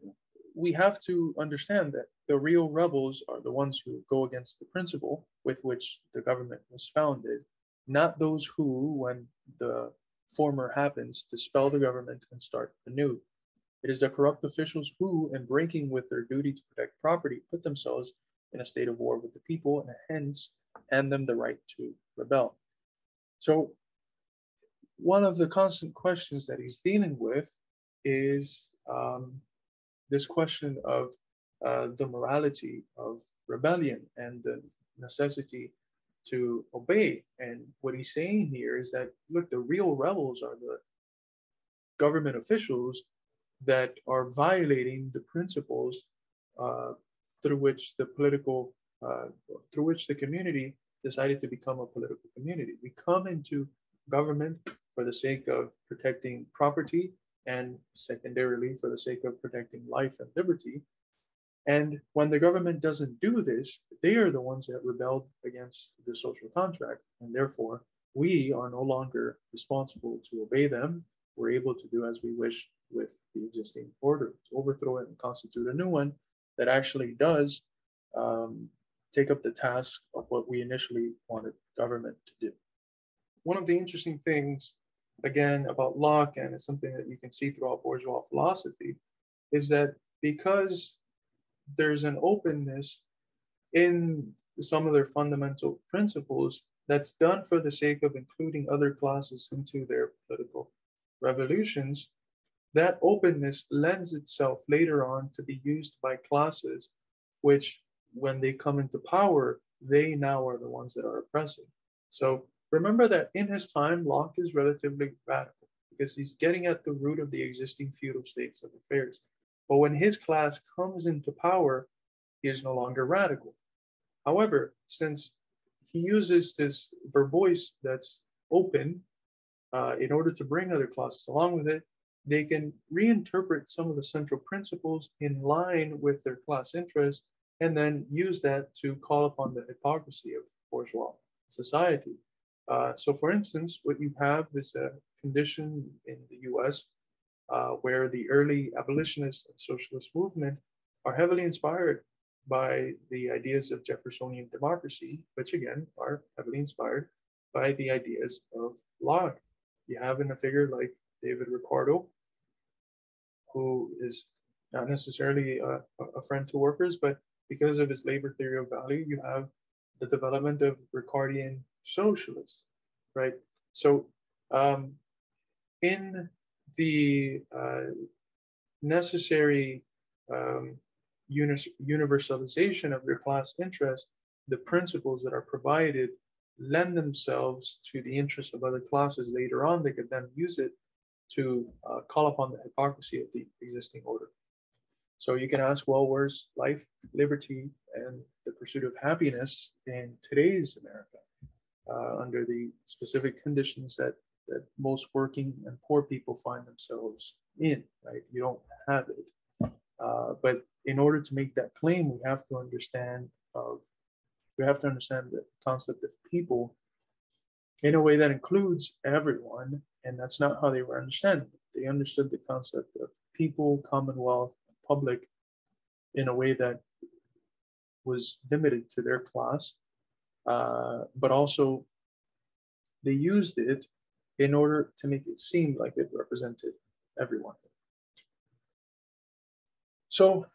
we have to understand that the real rebels are the ones who go against the principle with which the government was founded, not those who, when the former happens, dispel the government and start anew. It is the corrupt officials who, in breaking with their duty to protect property, put themselves in a state of war with the people and hence hand them the right to rebel. So one of the constant questions that he's dealing with is this question of the morality of rebellion and the necessity to obey. And what he's saying here is that, look, the real rebels are the government officials that are violating the principles through which the community decided to become a political community. We come into government for the sake of protecting property and secondarily for the sake of protecting life and liberty. And when the government doesn't do this, they are the ones that rebelled against the social contract. And therefore, we are no longer responsible to obey them. We're able to do as we wish with the existing order, to overthrow it and constitute a new one that actually does take up the task of what we initially wanted government to do. One of the interesting things, again, about Locke, and it's something that you can see throughout bourgeois philosophy, is that because there's an openness in some of their fundamental principles that's done for the sake of including other classes into their political revolutions, that openness lends itself later on to be used by classes which, when they come into power, they now are the ones that are oppressing. So remember that in his time, Locke is relatively radical because he's getting at the root of the existing feudal states of affairs. But when his class comes into power, he is no longer radical. However, since he uses this verbois that's open in order to bring other classes along with it, they can reinterpret some of the central principles in line with their class interest and then use that to call upon the hypocrisy of bourgeois society. So for instance, what you have is a condition in the US where the early abolitionist and socialist movement are heavily inspired by the ideas of Jeffersonian democracy, which again are heavily inspired by the ideas of Locke. You have in a figure like David Ricardo, who is not necessarily a friend to workers, but because of his labor theory of value, you have the development of Ricardian socialists, right? So in the necessary universalization of your class interest, the principles that are provided lend themselves to the interests of other classes later on. They could then use it to call upon the hypocrisy of the existing order. So you can ask, well, where's life, liberty, and the pursuit of happiness in today's America under the specific conditions that most working and poor people find themselves in, right? You don't have it. But in order to make that claim, we have to understand the concept of people in a way that includes everyone, and that's not how they were understanding it. They understood the concept of people, commonwealth, public in a way that was limited to their class, but also they used it in order to make it seem like it represented everyone. So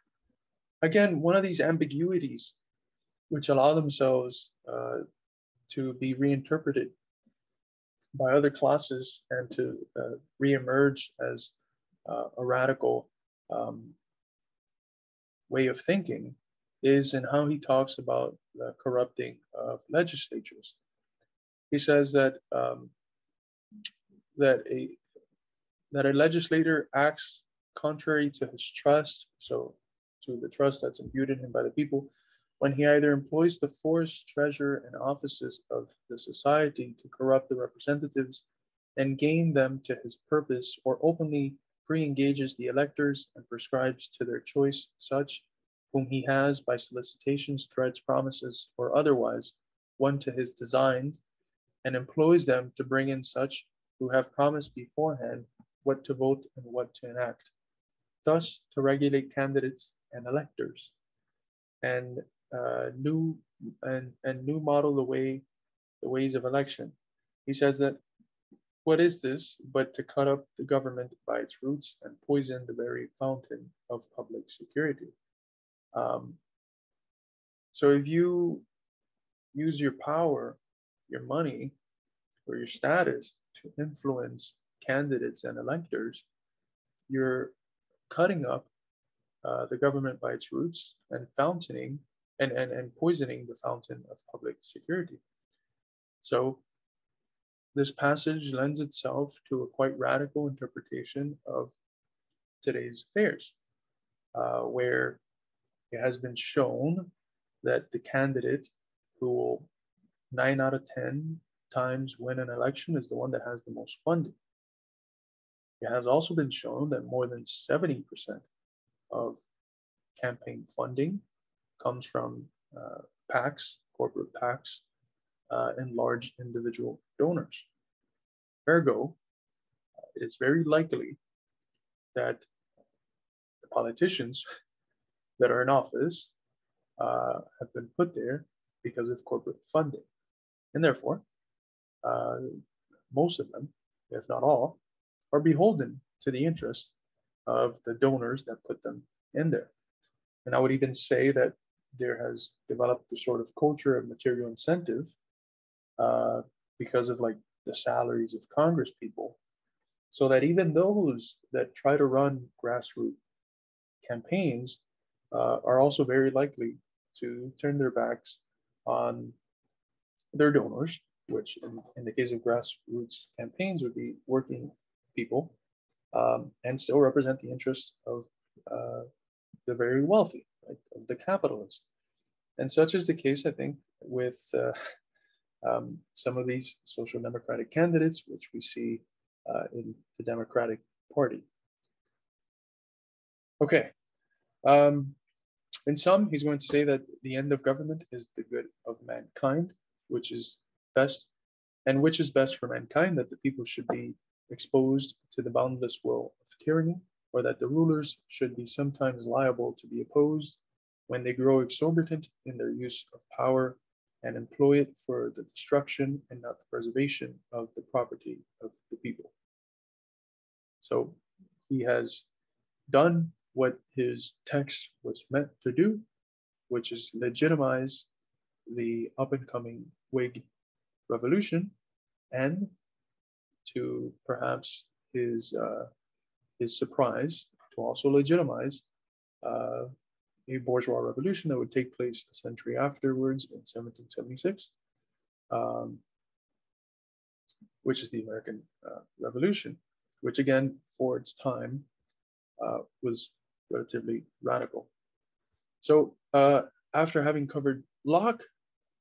again, one of these ambiguities which allow themselves to be reinterpreted by other classes and to reemerge as a radical way of thinking is in how he talks about the corrupting of legislatures. He says that that a legislator acts contrary to his trust, so to the trust that's imbued in him by the people, when he either employs the force, treasure, and offices of the society to corrupt the representatives and gain them to his purpose, or openly pre-engages the electors and prescribes to their choice such whom he has by solicitations, threats, promises, or otherwise won to his designs, and employs them to bring in such who have promised beforehand what to vote and what to enact, thus to regulate candidates and electors, and new model the ways of election. He says that what is this but to cut up the government by its roots and poison the very fountain of public security? So if you use your power, your money, or your status to influence candidates and electors, you're cutting up the government by its roots and fountaining and poisoning the fountain of public security. So this passage lends itself to a quite radical interpretation of today's affairs, where it has been shown that the candidate who will 9 out of 10 times win an election is the one that has the most funding. It has also been shown that more than 70% of campaign funding comes from PACs, corporate PACs, and large individual donors. Ergo, it's very likely that the politicians that are in office have been put there because of corporate funding. And therefore, most of them, if not all, are beholden to the interest of the donors that put them in there. And I would even say that there has developed a sort of culture of material incentive because of like the salaries of Congress people, so that even those that try to run grassroots campaigns are also very likely to turn their backs on their donors, which in the case of grassroots campaigns would be working people, and still represent the interests of the very wealthy, like of the capitalists. And such is the case, I think, with some of these social democratic candidates, which we see in the Democratic Party. Okay. In sum, he's going to say that the end of government is the good of mankind, which is best, and which is best for mankind, that the people should be exposed to the boundless will of tyranny, or that the rulers should be sometimes liable to be opposed when they grow exorbitant in their use of power and employ it for the destruction and not the preservation of the property of the people. So he has done what his text was meant to do, which is legitimize the up-and-coming Whig revolution, and to perhaps his surprise, to also legitimize a bourgeois revolution that would take place a century afterwards in 1776, which is the American Revolution, which again, for its time, was relatively radical. So after having covered Locke,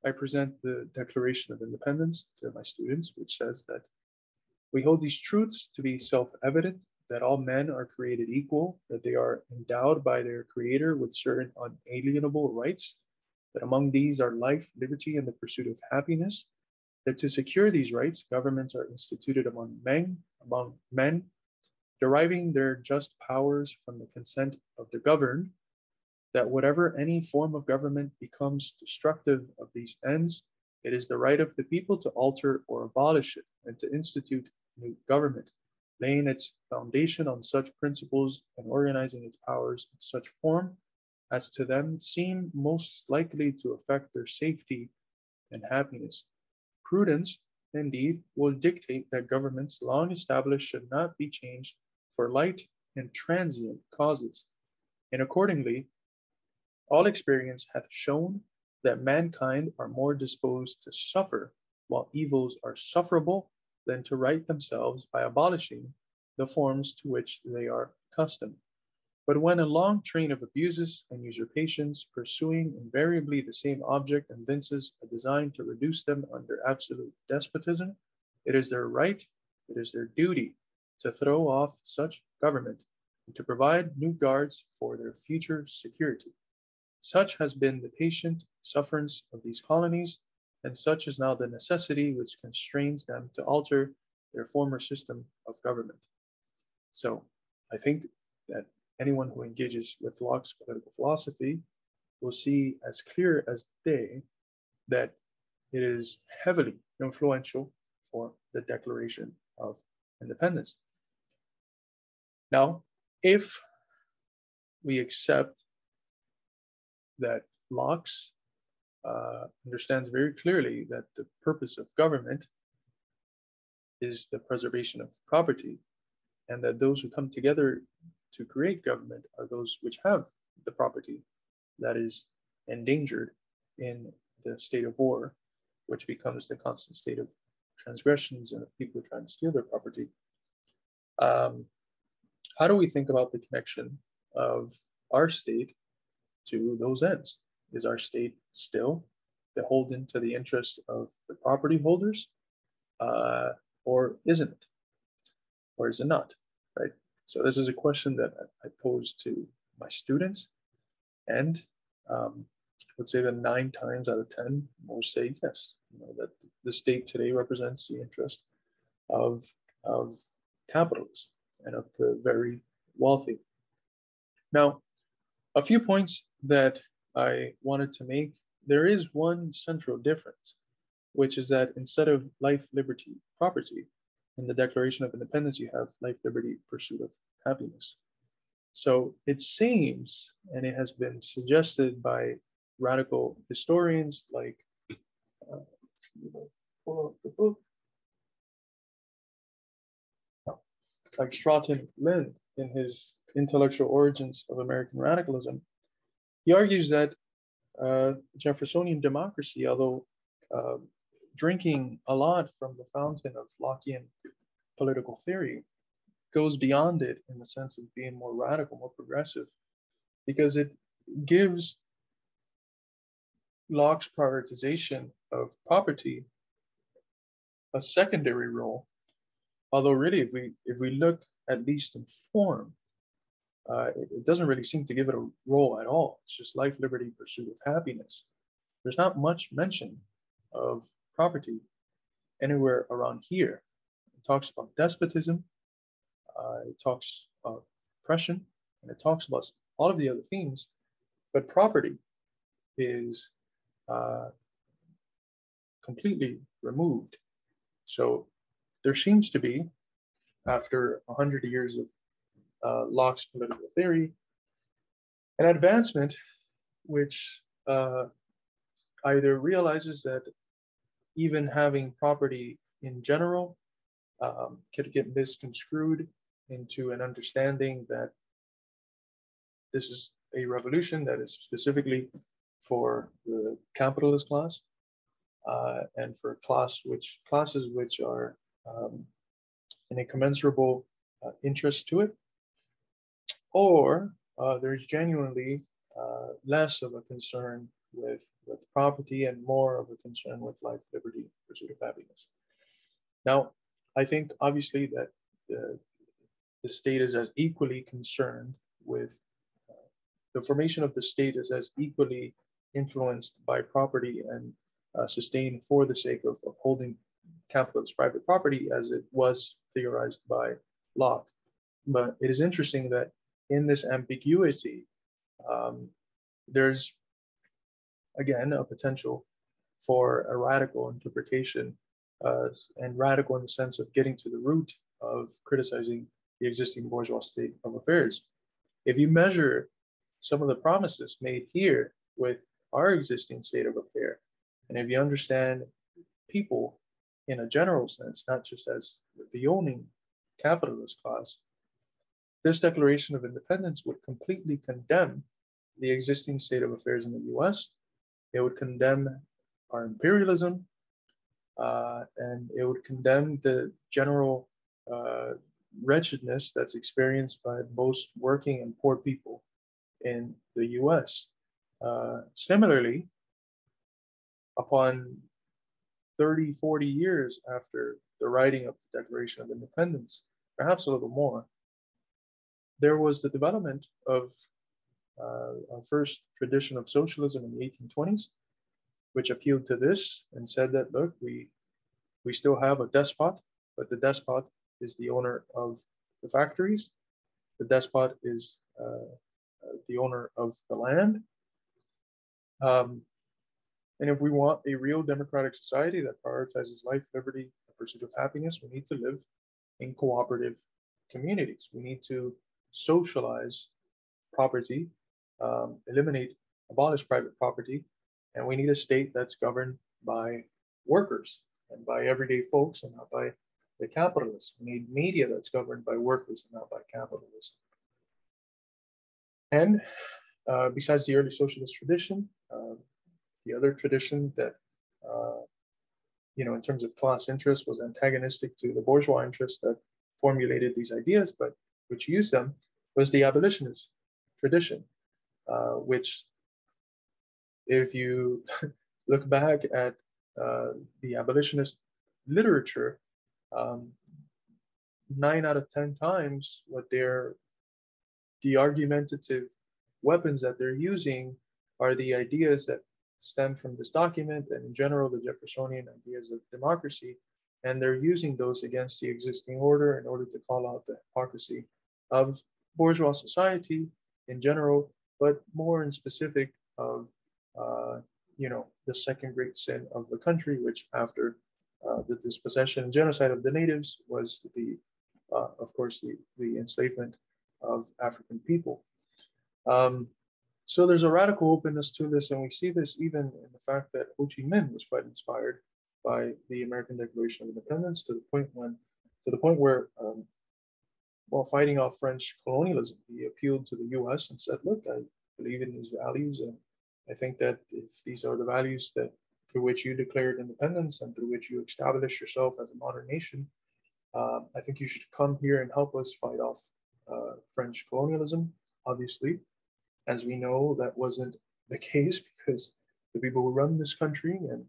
I present the Declaration of Independence to my students, which says that we hold these truths to be self-evident, that all men are created equal, that they are endowed by their creator with certain unalienable rights, that among these are life, liberty, and the pursuit of happiness, that to secure these rights, governments are instituted among men, deriving their just powers from the consent of the governed, that whatever any form of government becomes destructive of these ends, it is the right of the people to alter or abolish it, and to institute new government, laying its foundation on such principles and organizing its powers in such form as to them seem most likely to affect their safety and happiness. Prudence, indeed, will dictate that governments long established should not be changed for light and transient causes. And accordingly, all experience hath shown that mankind are more disposed to suffer while evils are sufferable than to right themselves by abolishing the forms to which they are accustomed. But when a long train of abuses and usurpations, pursuing invariably the same object, evinces a design to reduce them under absolute despotism, it is their right, it is their duty to throw off such government and to provide new guards for their future security. Such has been the patient sufferance of these colonies, and such is now the necessity which constrains them to alter their former system of government. So I think that anyone who engages with Locke's political philosophy will see as clear as day that it is heavily influential for the Declaration of Independence. Now, if we accept that Locke understands very clearly that the purpose of government is the preservation of property, and that those who come together to create government are those which have the property that is endangered in the state of war, which becomes the constant state of transgressions and of people trying to steal their property. How do we think about the connection of our state to those ends? Is our state still beholden to the interest of the property holders, or isn't it? Or is it not, right? So this is a question that I pose to my students, and I would say that 9 times out of 10 will say yes, that the state today represents the interest of capitalists and of the very wealthy. Now, a few points that I wanted to make. There is one central difference, which is that instead of life, liberty, property, in the Declaration of Independence, you have life, liberty, pursuit of happiness. So it seems, and it has been suggested by radical historians like, pull up the book, like Lind in his Intellectual Origins of American Radicalism. He argues that Jeffersonian democracy, although drinking a lot from the fountain of Lockean political theory, goes beyond it in the sense of being more radical, more progressive, because it gives Locke's prioritization of property a secondary role. Although really, if we look at least in form, it doesn't really seem to give it a role at all. It's just life, liberty, pursuit of happiness. There's not much mention of property anywhere around here. It talks about despotism, it talks about oppression, and it talks about all of the other themes, but property is completely removed. So there seems to be, after 100 years of Locke's political theory, an advancement which either realizes that even having property in general could get misconstrued into an understanding that this is a revolution that is specifically for the capitalist class and for classes which are in a commensurable interest to it, or there's genuinely less of a concern with property and more of a concern with life, liberty, pursuit of happiness. Now, I think obviously that the state is as equally concerned with the formation of the state is as equally influenced by property and sustained for the sake of upholding capitalist private property as it was theorized by Locke. But it is interesting that in this ambiguity, there's again a potential for a radical interpretation, and radical in the sense of getting to the root of criticizing the existing bourgeois state of affairs. If you measure some of the promises made here with our existing state of affair, and if you understand people in a general sense, not just as the owning capitalist class, this Declaration of Independence would completely condemn the existing state of affairs in the US. It would condemn our imperialism, and it would condemn the general wretchedness that's experienced by most working and poor people in the US. Similarly, upon 30, 40 years after the writing of the Declaration of Independence, perhaps a little more, there was the development of our first tradition of socialism in the 1820s, which appealed to this and said that, look, we still have a despot, but the despot is the owner of the factories. The despot is the owner of the land. And if we want a real democratic society that prioritizes life, liberty, the pursuit of happiness, we need to live in cooperative communities. We need to socialize property, abolish private property, and we need a state that's governed by workers and by everyday folks and not by the capitalists. We need media that's governed by workers and not by capitalists. And besides the early socialist tradition, the other tradition that, in terms of class interest was antagonistic to the bourgeois interest that formulated these ideas, but which used them, was the abolitionist tradition, which, if you look back at the abolitionist literature, 9 out of 10 times the argumentative weapons that they're using are the ideas that stem from this document and in general the Jeffersonian ideas of democracy, and they're using those against the existing order in order to call out the hypocrisy of bourgeois society in general, but more in specific of the second great sin of the country, which after the dispossession and genocide of the natives was of course the enslavement of African people. So there's a radical openness to this, and we see this even in the fact that Ho Chi Minh was quite inspired by the American Declaration of Independence to the point where, while fighting off French colonialism, he appealed to the U.S. and said, "Look, I believe in these values, and I think that if these are the values that through which you declared independence and through which you established yourself as a modern nation, I think you should come here and help us fight off French colonialism." Obviously, as we know, that wasn't the case because the people who run this country and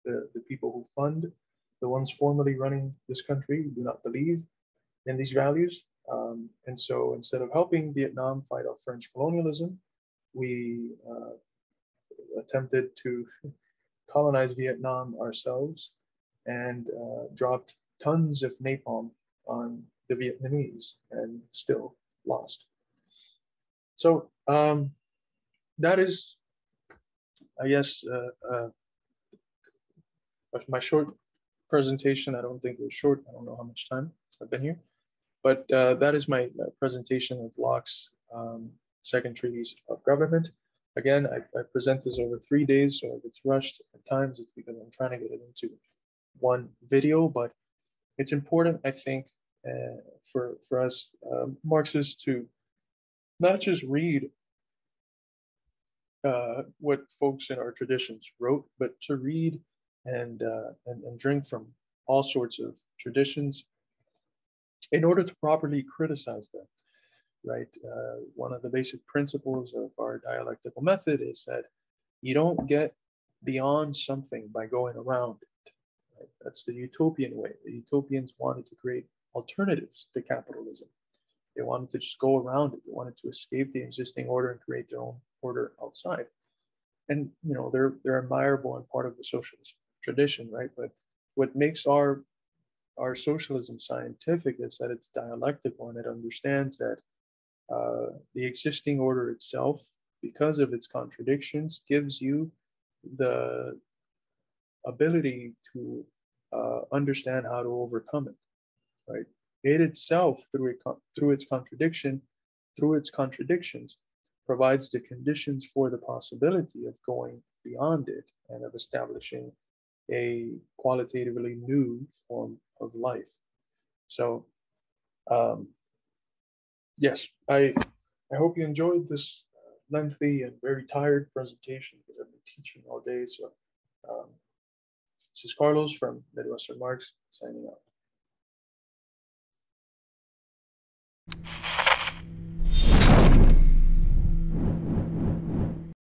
the people who fund the ones formerly running this country do not believe in these values. And so instead of helping Vietnam fight off French colonialism, we attempted to colonize Vietnam ourselves and dropped tons of napalm on the Vietnamese and still lost. So that is, I guess, my short presentation. I don't think it was short. I don't know how much time I've been here, but that is my presentation of Locke's Second Treatise of Government. Again, I present this over 3 days, so if it's rushed at times, it's because I'm trying to get it into one video, but it's important, I think, for us Marxists to not just read what folks in our traditions wrote, but to read and drink from all sorts of traditions in order to properly criticize them, right? One of the basic principles of our dialectical method is that you don't get beyond something by going around it. Right? That's the utopian way. The utopians wanted to create alternatives to capitalism. They wanted to just go around it. They wanted to escape the existing order and create their own order outside. And they're admirable and part of the socialist tradition, right? But what makes our socialism scientific is that it's dialectical and it understands that the existing order itself, because of its contradictions, gives you the ability to understand how to overcome it, right? It itself, through its contradictions, provides the conditions for the possibility of going beyond it and of establishing a qualitatively new form of life. So, yes, I hope you enjoyed this lengthy and very tired presentation because I've been teaching all day. So, this is Carlos from Midwestern Marx signing out.